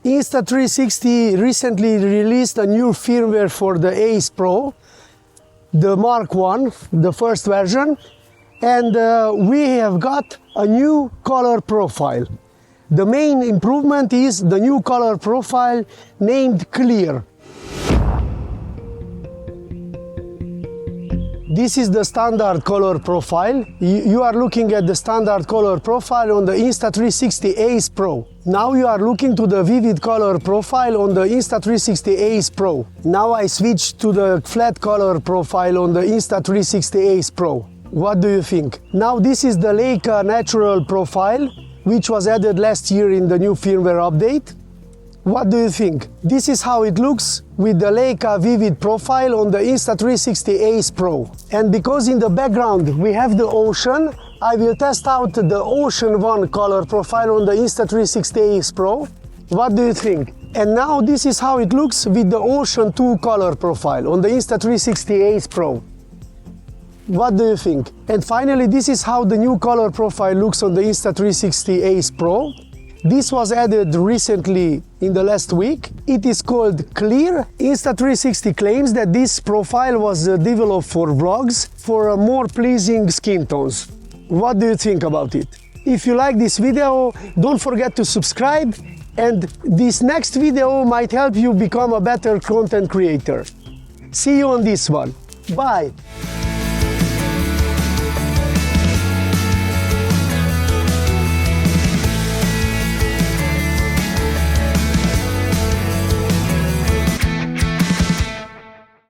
Insta360 recently released a new firmware for the Ace Pro, the Mark 1, the first version, and we have got a new color profile. The main improvement is the new color profile named Clear. This is the standard color profile. You are looking at the standard color profile on the Insta360 Ace Pro. Now you are looking to the vivid color profile on the Insta360 Ace Pro. Now I switch to the flat color profile on the Insta360 Ace Pro. What do you think? Now this is the Leica Natural profile, which was added last year in the new firmware update. What do you think? This is how it looks with the Leica Vivid profile on the Insta360 Ace Pro. And because in the background we have the ocean, I will test out the Ocean 1 color profile on the Insta360 Ace Pro. What do you think? And now this is how it looks with the Ocean 2 color profile on the Insta360 Ace Pro. What do you think? And finally, this is how the new color profile looks on the Insta360 Ace Pro. This was added recently in the last week. It is called Clear. Insta360 claims that this profile was developed for vlogs for more pleasing skin tones. What do you think about it? If you like this video, don't forget to subscribe, and this next video might help you become a better content creator. See you on this one. Bye!